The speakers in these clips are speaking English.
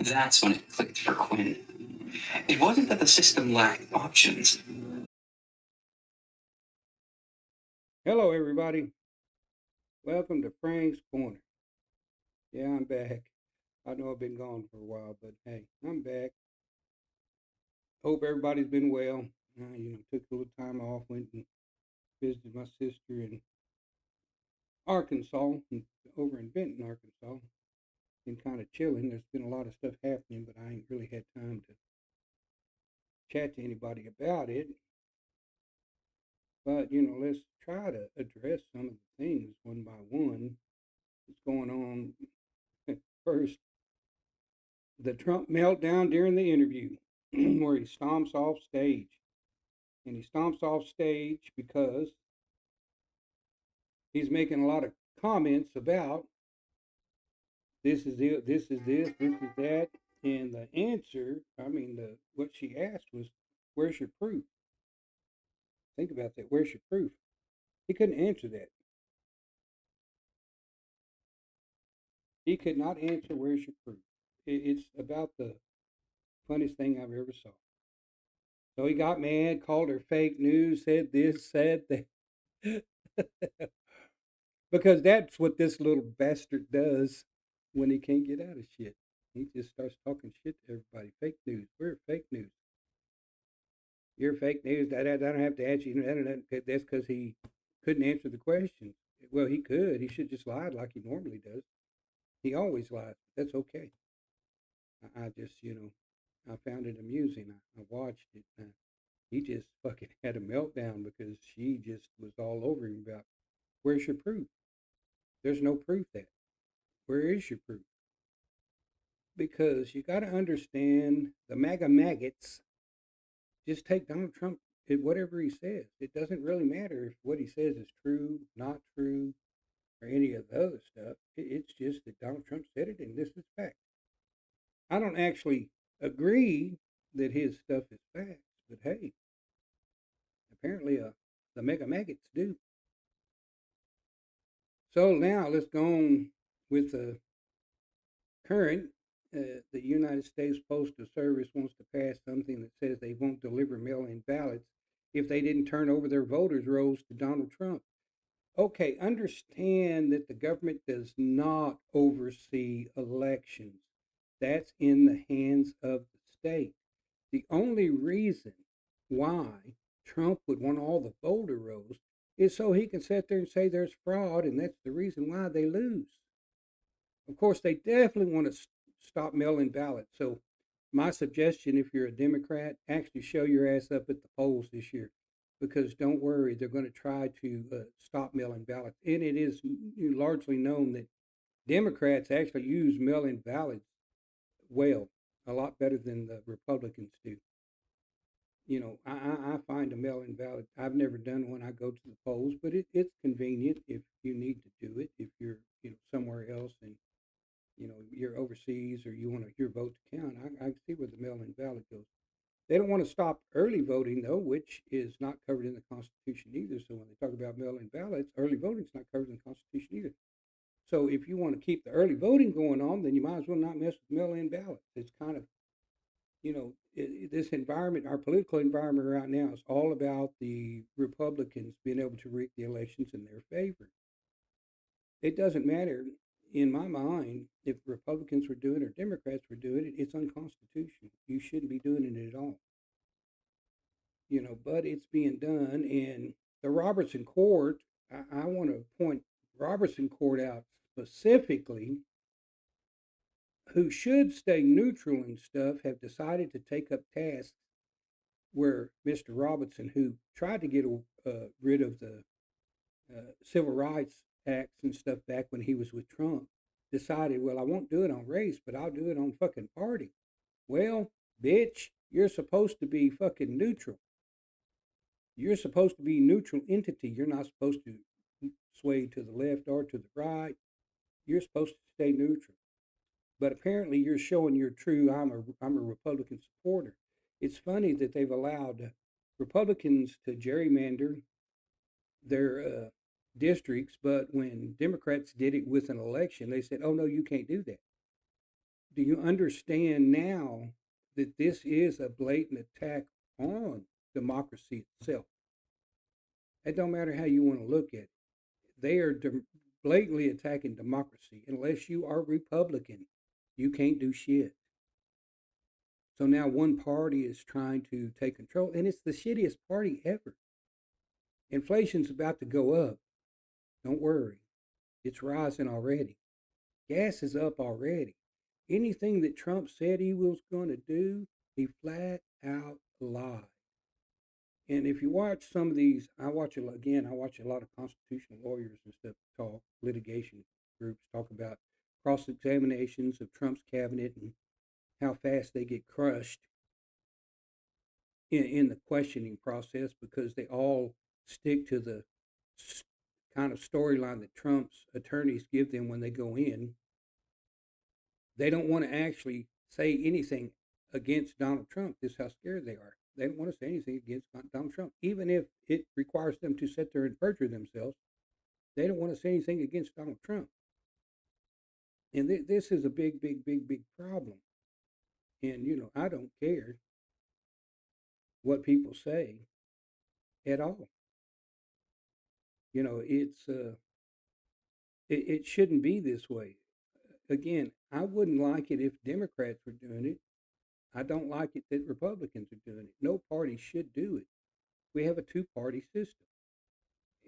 That's when it clicked for Quinn. It wasn't that the system lacked options. Hello, everybody. Welcome to Frank's Corner. Yeah, I'm back. I know I've been gone for a while, but hey, I'm back. Hope everybody's been well. Took a little time off, went and visited my sister in Arkansas, over in Benton, Arkansas. Been kind of chilling. There's been a lot of stuff happening, but I ain't really had time to chat to anybody about it. But, let's try to address some of the things one by one that's going on. First, the Trump meltdown during the interview, where he stomps off stage. And he stomps off stage because he's making a lot of comments about this is it, this is that. And the answer, what she asked was, where's your proof? Think about that. Where's your proof? He couldn't answer that. He could not answer, where's your proof? It's about the funniest thing I've ever saw. So he got mad, called her fake news, said this, said that. Because that's what this little bastard does when he can't get out of shit. He just starts talking shit to everybody. Fake news. We're fake news. You're fake news. I don't have to answer you. That's because he couldn't answer the question. Well, he could. He should just lied like he normally does. He always lies. That's okay. I just, I found it amusing. I watched it. He just fucking had a meltdown because she just was all over him about, where's your proof? There's no proof that. Where is your proof? Because you got to understand the MAGA maggots just take Donald Trump at whatever he says. It doesn't really matter if what he says is true, not true, or any of the other stuff. It's just that Donald Trump said it and this is fact. I don't actually agree that his stuff is facts, but hey, apparently the mega maggots do. So now let's go on with the current. The United States Postal Service wants to pass something that says they won't deliver mail-in ballots if they didn't turn over their voters' rolls to Donald Trump. Okay, understand that the government does not oversee elections. That's in the hands of the state. The only reason why Trump would want all the voter rolls is so he can sit there and say there's fraud, and that's the reason why they lose. Of course, they definitely want to stop mail-in ballots. So, my suggestion, if you're a Democrat, actually show your ass up at the polls this year, because don't worry, they're going to try to stop mail-in ballots. And it is largely known that Democrats actually use mail-in ballots well, a lot better than the Republicans do. I find a mail-in ballot. I've never done one. I go to the polls, but it's convenient if you need to do it. If you're somewhere else and you're overseas or you want your vote to count, I see where the mail-in ballot goes. They don't want to stop early voting though, which is not covered in the Constitution either. So when they talk about mail-in ballots, early voting is not covered in the Constitution either. So if you want to keep the early voting going on, then you might as well not mess with mail-in ballots. It's kind of this environment, our political environment right now is all about the Republicans being able to rig the elections in their favor. It doesn't matter in my mind if Republicans were doing it or Democrats were doing it. It's unconstitutional. You shouldn't be doing it at all. But it's being done. And the Robertson Court, I want to point Robertson Court out specifically, who should stay neutral and stuff, have decided to take up tasks where Mr. Robinson, who tried to get rid of the civil rights acts and stuff back when he was with Trump, decided, well, I won't do it on race, but I'll do it on fucking party. Well, bitch, you're supposed to be fucking neutral. You're supposed to be a neutral entity. You're not supposed to sway to the left or to the right. You're supposed to stay neutral. But apparently, you're showing your true. I'm a Republican supporter. It's funny that they've allowed Republicans to gerrymander their districts, but when Democrats did it with an election, they said, "Oh no, you can't do that." Do you understand now that this is a blatant attack on democracy itself? It don't matter how you want to look at it. They are blatantly attacking democracy. Unless you are Republican, you can't do shit. So now one party is trying to take control, and it's the shittiest party ever. Inflation's about to go up. Don't worry, it's rising already. Gas is up already. Anything that Trump said he was going to do, he flat out lied. And if you watch some of these, I watch again. I watch a lot of constitutional lawyers and stuff talk, litigation groups talk about cross examinations of Trump's cabinet and how fast they get crushed in the questioning process because they all stick to the kind of storyline that Trump's attorneys give them when they go in. They don't want to actually say anything against Donald Trump. This is how scared they are. They don't want to say anything against Donald Trump, even if it requires them to sit there and perjure themselves. They don't want to say anything against Donald Trump. And this is a big, big, big, big problem. And, I don't care what people say at all. It shouldn't be this way. Again, I wouldn't like it if Democrats were doing it. I don't like it that Republicans are doing it. No party should do it. We have a two-party system.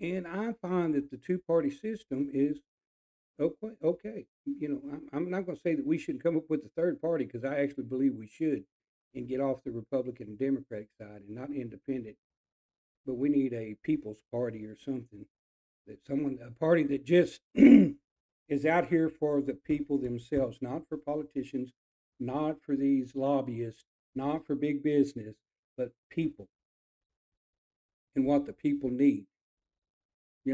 And I find that the two-party system is okay. Okay. I'm not going to say that we should come up with a third party because I actually believe we should and get off the Republican and Democratic side and not independent. But we need a people's party or something a party that just is out here for the people themselves, not for politicians, not for these lobbyists, not for big business, but people and what the people need.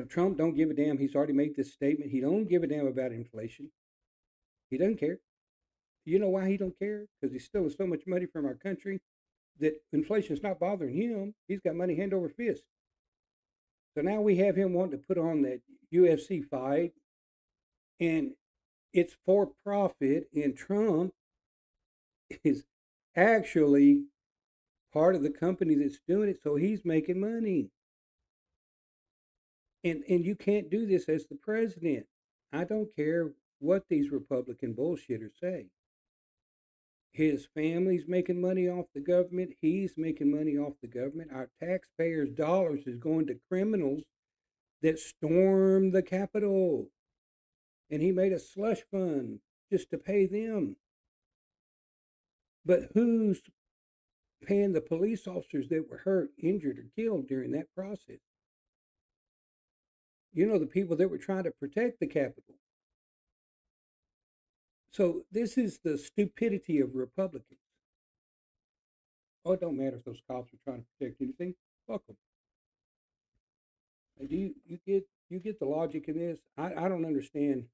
Trump don't give a damn. He's already made this statement. He don't give a damn about inflation. He doesn't care. You know why he don't care? Because he's stealing so much money from our country that inflation's not bothering him. He's got money hand over fist. So now we have him wanting to put on that UFC fight, and it's for profit, and Trump is actually part of the company that's doing it, so he's making money. And you can't do this as the president. I don't care what these Republican bullshitters say. His family's making money off the government. He's making money off the government. Our taxpayers' dollars is going to criminals that stormed the Capitol. And he made a slush fund just to pay them. But who's paying the police officers that were hurt, injured, or killed during that process? The people that were trying to protect the Capitol. So this is the stupidity of Republicans. Oh, it don't matter if those cops are trying to protect anything. Fuck them. Do you get the logic in this? I don't understand.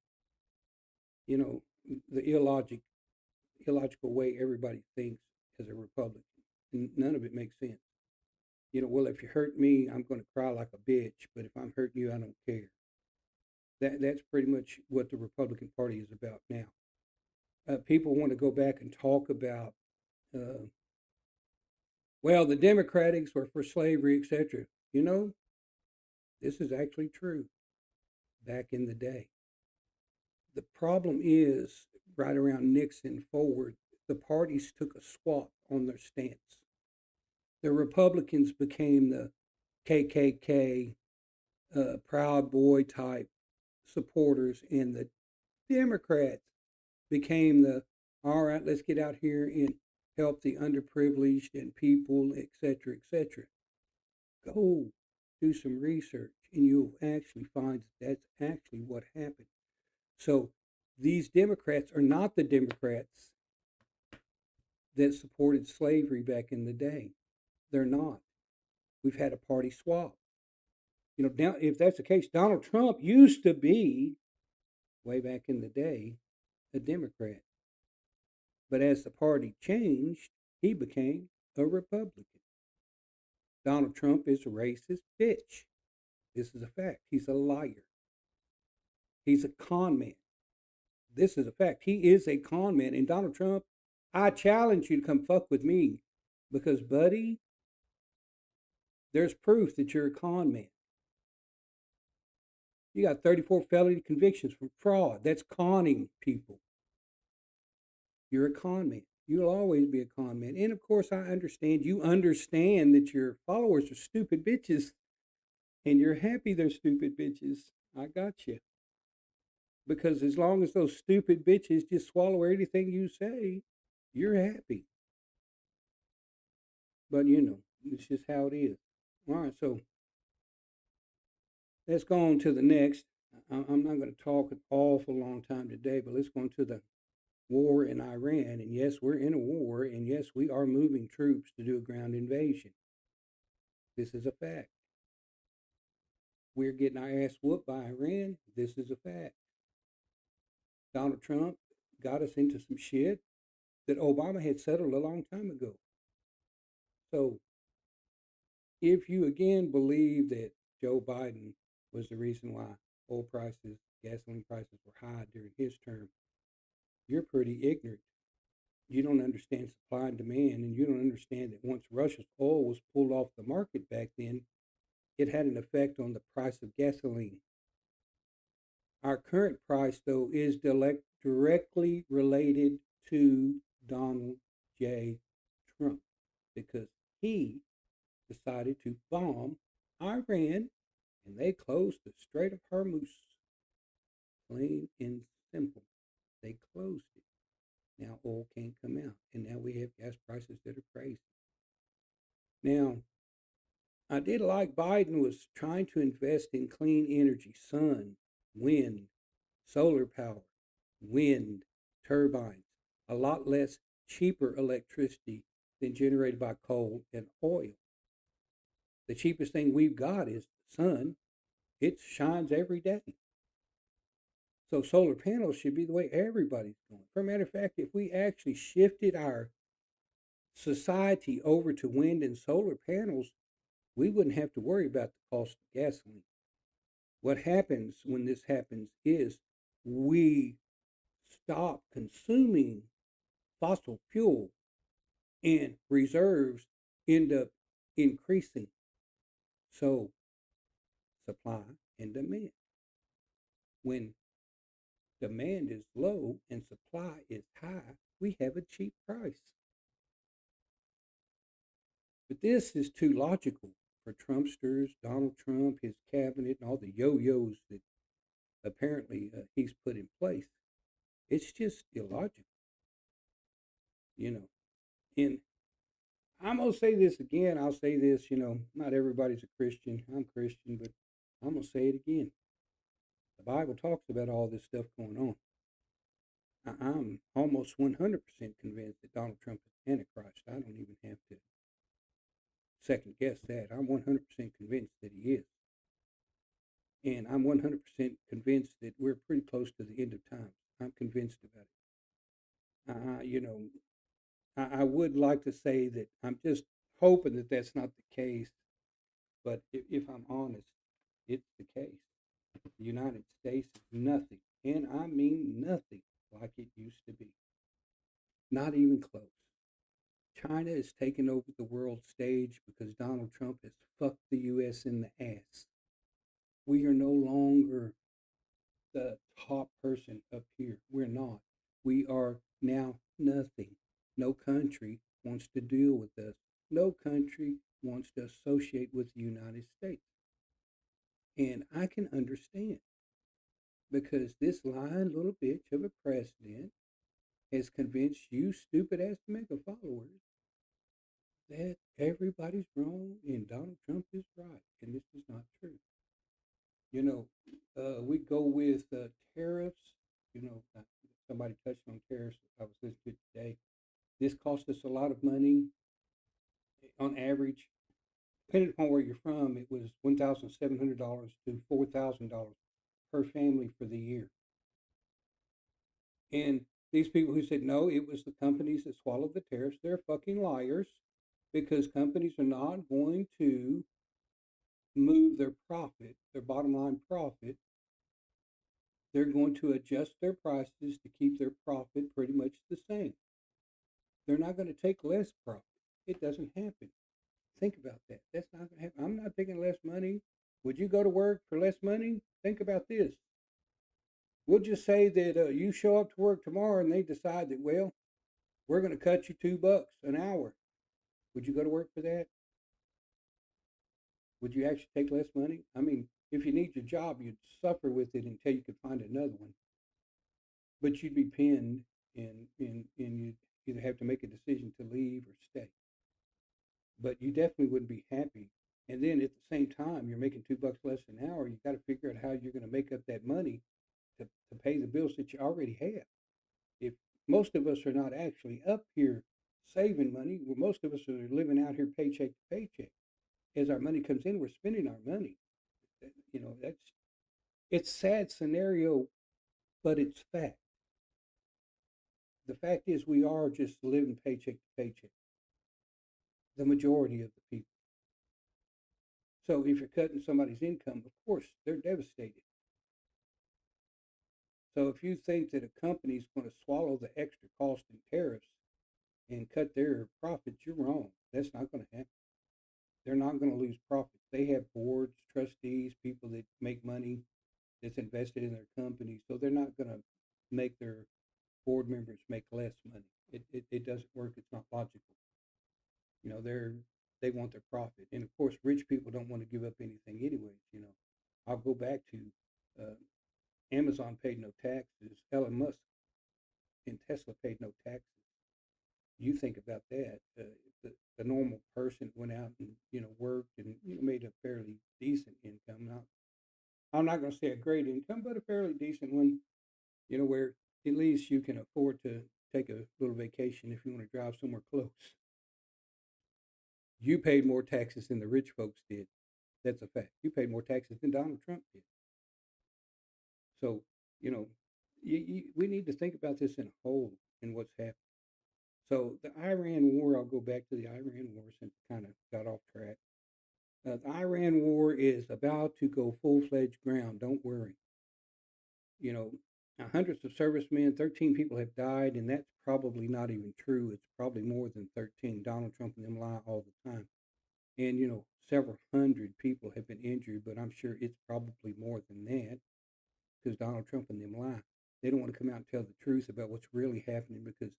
You know the illogical way everybody thinks as a Republican. None of it makes sense. Well, if you hurt me, I'm going to cry like a bitch. But if I'm hurting you, I don't care. That's pretty much what the Republican Party is about now. People want to go back and talk about, uh, well, the Democrats were for slavery, etc. This is actually true back in the day. The problem is right around Nixon forward, the parties took a swap on their stance. The Republicans became the KKK, Proud Boy type supporters, and the Democrats became the all right. Let's get out here and help the underprivileged and people, etc., etc. Go do some research, and you'll actually find that's actually what happened. So these Democrats are not the Democrats that supported slavery back in the day. They're not. We've had a party swap. Now if that's the case, Donald Trump used to be, way back in the day, a Democrat. But as the party changed, he became a Republican. Donald Trump is a racist bitch. This is a fact. He's a liar. He's a con man. This is a fact. He is a con man. And Donald Trump, I challenge you to come fuck with me because, buddy, there's proof that you're a con man. You got 34 felony convictions for fraud. That's conning people. You're a con man. You'll always be a con man. And of course, I understand. You understand that your followers are stupid bitches and you're happy they're stupid bitches. I got you. Because as long as those stupid bitches just swallow anything you say, you're happy. But it's just how it is. All right, so let's go on to the next. I'm not going to talk an awful long time today, but let's go on to the war in Iran. And yes, we're in a war, and yes, we are moving troops to do a ground invasion. This is a fact. We're getting our ass whooped by Iran. This is a fact. Donald Trump got us into some shit that Obama had settled a long time ago. So if you again believe that Joe Biden was the reason why oil prices, gasoline prices were high during his term, you're pretty ignorant. You don't understand supply and demand, and you don't understand that once Russia's oil was pulled off the market back then, it had an effect on the price of gasoline. Our current price, though, is directly related to Donald J. Trump because he decided to bomb Iran and they closed the Strait of Hormuz. Plain and simple. They closed it. Now oil can't come out. And now we have gas prices that are crazy. Now, I did like Biden was trying to invest in clean energy, sun, wind, solar power, wind, turbines, a lot less cheaper electricity than generated by coal and oil. The cheapest thing we've got is the sun. It shines every day. So solar panels should be the way everybody's going. For a matter of fact, if we actually shifted our society over to wind and solar panels, we wouldn't have to worry about the cost of gasoline. What happens when this happens is we stop consuming fossil fuel and reserves end up increasing. So supply and demand. When demand is low and supply is high, we have a cheap price. But this is too logical for Trumpsters, Donald Trump, his cabinet, and all the yo-yos that apparently he's put in place. It's just illogical, you know. And I'm going to say this again. I'll say this, not everybody's a Christian. I'm Christian, but I'm going to say it again. The Bible talks about all this stuff going on. I'm almost 100% convinced that Donald Trump is Antichrist. I don't even have to second guess that. I'm 100% convinced that he is. And I'm 100% convinced that we're pretty close to the end of time. I'm convinced about it. I would like to say that I'm just hoping that that's not the case. But if I'm honest, it's the case. The United States is nothing, and I mean nothing like it used to be. Not even close. China is taking over the world stage because Donald Trump has fucked the U.S. in the ass. We are no longer the top person up here. We're not. We are now nothing. No country wants to deal with us. No country wants to associate with the United States. And I can understand because this lying little bitch of a president has convinced you stupid ass mega followers that everybody's wrong and Donald Trump is right. And this is not true. You know, we go with tariffs. Somebody touched on tariffs. I was listening to today. This cost us a lot of money on average. Depending upon where you're from, it was $1,700 to $4,000 per family for the year. And these people who said no, it was the companies that swallowed the tariffs. They're fucking liars because companies are not going to move their profit, their bottom line profit, they're going to adjust their prices to keep their profit pretty much the same. They're not going to take less profit. It doesn't happen. Think about that. That's not going to happen. I'm not taking less money. Would you go to work for less money? Think about this. We'll just say that you show up to work tomorrow and they decide that, well, we're going to cut you $2 an hour. Would you go to work for that? Would you actually take less money? I mean, if you need your job, you'd suffer with it until you could find another one. But you'd be pinned, and you'd either have to make a decision to leave or stay. But you definitely wouldn't be happy. And then at the same time, you're making $2 less an hour. You got to figure out how you're going to make up that money to pay the bills that you already have. If most of us are not actually up here saving money, well, most of us are living out here paycheck to paycheck. As our money comes in, we're spending our money. That's it's sad scenario, but it's fact. The fact is, we are just living paycheck to paycheck. The majority of the people. So if you're cutting somebody's income, of course they're devastated. So if you think that a company is going to swallow the extra cost in tariffs and cut their profits, you're wrong. That's not going to happen. They're not going to lose profits. They have boards, trustees, people that make money that's invested in their company. So they're not going to make their board members make less money. It doesn't work. It's not logical. They want their profit, and of course, rich people don't want to give up anything anyways. I'll go back to uh, Amazon paid no taxes. Elon Musk and Tesla paid no taxes. You think about that. The normal person went out and worked and made a fairly decent income. Now, I'm not going to say a great income, but a fairly decent one. Where at least you can afford to take a little vacation if you want to drive somewhere close. You paid more taxes than the rich folks did. That's a fact. You paid more taxes than Donald Trump did. So, you know, we need to think about this in a whole and what's happening. So, the Iran war, I'll go back to the Iran war since it kind of got off track. The Iran war is about to go full fledged ground. Don't worry. You know, hundreds of servicemen, 13 people have died, and that's probably not even true. It's probably more than 13. Donald Trump and them lie all the time. And, several hundred people have been injured, but I'm sure it's probably more than that because Donald Trump and them lie. They don't want to come out and tell the truth about what's really happening because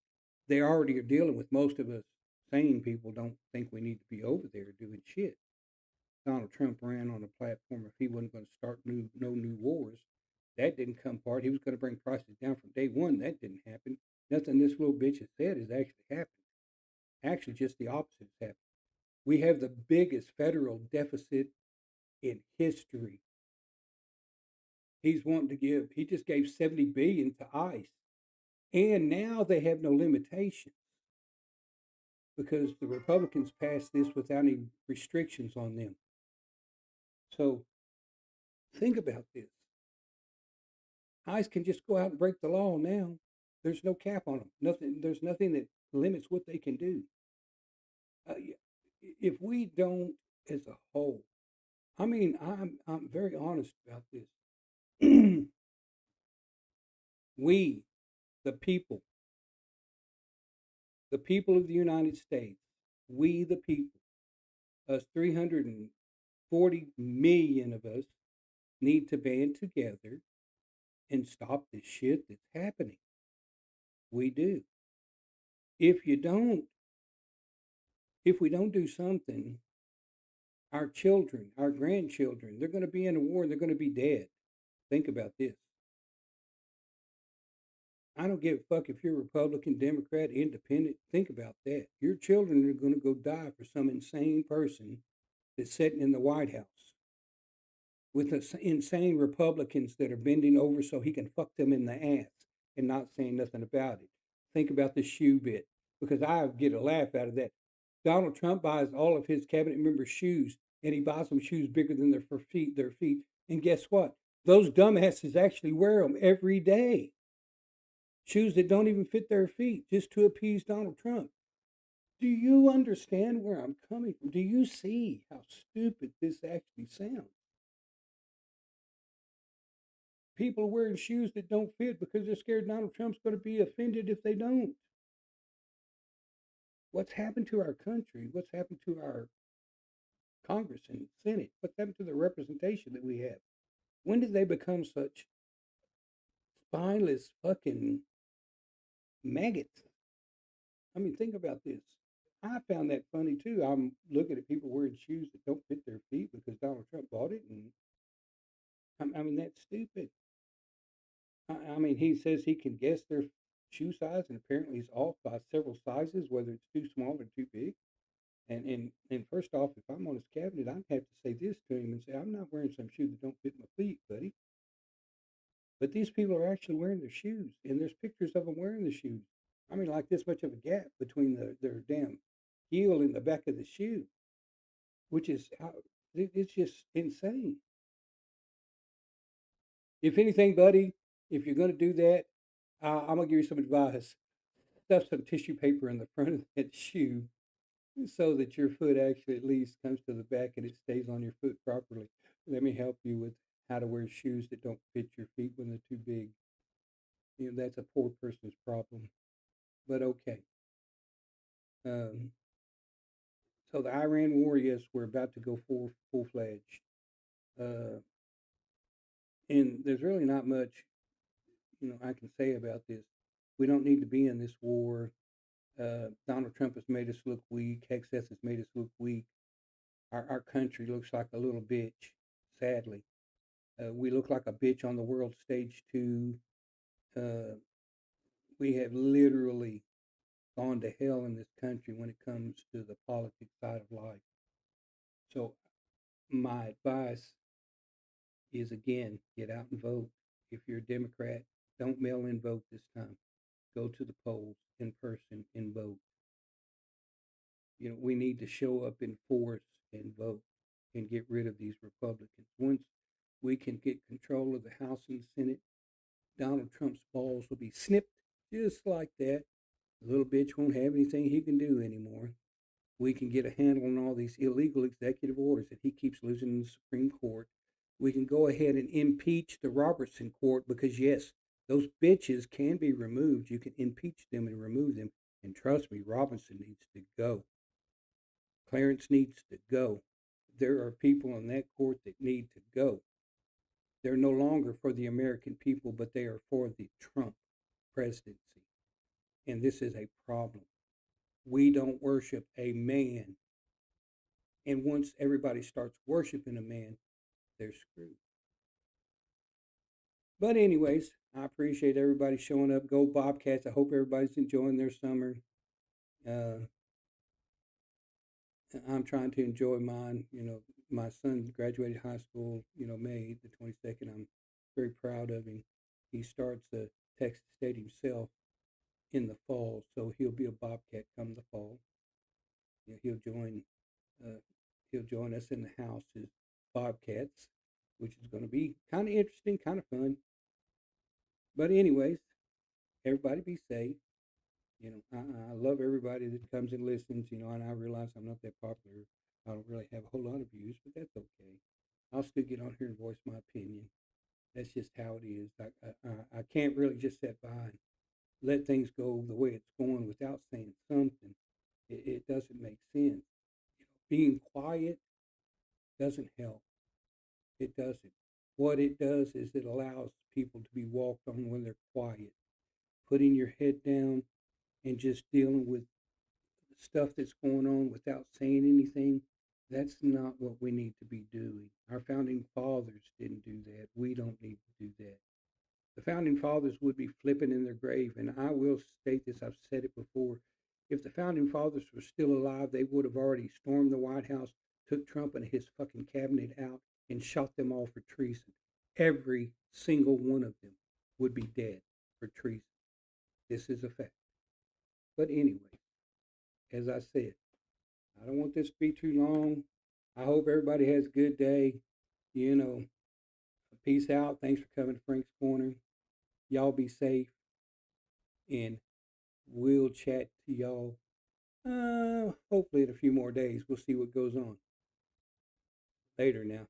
they already are dealing with most of us sane people don't think we need to be over there doing shit. Donald Trump ran on a platform if he wasn't going to start no new wars. That didn't come part. He was going to bring prices down from day one. That didn't happen. Nothing this little bitch has said has actually happened. Actually, just the opposite has happened. We have the biggest federal deficit in history. He's wanting to give. He just gave 70 billion to ICE, and now they have no limitations because the Republicans passed this without any restrictions on them. So think about this. ICE can just go out and break the law now. There's no cap on them. Nothing. There's nothing that limits what they can do. If we don't, as a whole, I mean, I'm very honest about this. We, the people of the United States, we the people, us 340 million of us, need to band together and stop this shit that's happening. We do. If you don't, if we don't do something, our children, our grandchildren, they're going to be in a war and they're going to be dead. Think about this. I don't give a fuck if you're Republican, Democrat, Independent. Think about that. Your children are going to go die for some insane person that's sitting in the White House with insane Republicans that are bending over so he can fuck them in the ass and not saying nothing about it. Think about the shoe bit because I get a laugh out of that. Donald Trump buys all of his cabinet members' shoes and he buys them shoes bigger than their feet. And guess what? Those dumbasses actually wear them every day. Shoes that don't even fit their feet just to appease Donald Trump. Do you understand where I'm coming from? Do you see how stupid this actually sounds? People are wearing shoes that don't fit because they're scared Donald Trump's going to be offended if they don't. What's happened to our country? What's happened to our Congress and Senate? What's happened to the representation that we have? When did they become such spineless fucking maggots? I mean, think about this. I found that funny too. I'm looking at people wearing shoes that don't fit their feet because Donald Trump bought it, and I mean that's stupid. I mean, he says he can guess their shoe size, and apparently he's off by several sizes, whether it's too small or too big. And first off, if I'm on his cabinet, I'd have to say this to him and say, I'm not wearing some shoe that don't fit my feet, buddy. But these people are actually wearing their shoes, and there's pictures of them wearing the shoes. I mean, like this much of a gap between their damn heel and the back of the shoe, which is how it's just insane. If anything, buddy, if you're going to do that, I'm going to give you some advice. Stuff some tissue paper in the front of that shoe so that your foot actually at least comes to the back and it stays on your foot properly. Let me help you with how to wear shoes that don't fit your feet when they're too big. You know, that's a poor person's problem. But okay. Um, so the Iran war, yes, we're about to go full fledged. Uh, and there's really not much, I can say about this. We don't need to be in this war. Donald Trump has made us look weak. Hexeth has made us look weak. Our country looks like a little bitch, sadly. We look like a bitch on the world stage too. Uh, we have literally gone to hell in this country when it comes to the politics side of life. So my advice is again, get out and vote. If you're a Democrat, don't mail in vote this time. Go to the polls in person and vote. We need to show up in force and vote and get rid of these Republicans. Once we can get control of the House and the Senate, Donald Trump's balls will be snipped just like that. The little bitch won't have anything he can do anymore. We can get a handle on all these illegal executive orders that he keeps losing in the Supreme Court. We can go ahead and impeach the Robertson court because, yes, those bitches can be removed. You can impeach them and remove them. And trust me, Robinson needs to go. Clarence needs to go. There are people on that court that need to go. They're no longer for the American people, but they are for the Trump presidency. And this is a problem. We don't worship a man. And once everybody starts worshiping a man, they're screwed. But, anyways, I appreciate everybody showing up. Go Bobcats. I hope everybody's enjoying their summer. Uh, I'm trying to enjoy mine. My son graduated high school, May the 22nd. I'm very proud of him. He starts Texas State himself in the fall, so he'll be a Bobcat come the fall. He'll join uh, he'll join us in the house as Bobcats, which is going to be kind of interesting, kind of fun. But anyways, everybody be safe. I love everybody that comes and listens. And I realize I'm not that popular. I don't really have a whole lot of views, but that's okay. I'll still get on here and voice my opinion. That's just how it is. I can't really just sit by and let things go the way it's going without saying something. It doesn't make sense. Being quiet doesn't help. It doesn't. What it does is it allows people to be walked on when they're quiet. Putting your head down and just dealing with stuff that's going on without saying anything, that's not what we need to be doing. Our founding fathers didn't do that. We don't need to do that. The founding fathers would be flipping in their grave, and I will state this, I've said it before. If the founding fathers were still alive, they would have already stormed the White House, took Trump and his fucking cabinet out, and shot them all for treason. Every single one of them would be dead for treason. This is a fact. But anyway, as I said, I don't want this to be too long. I hope everybody has a good day. You know, peace out. Thanks for coming to Frank's Corner. Y'all be safe, and we'll chat to y'all hopefully in a few more days. We'll see what goes on. Later now.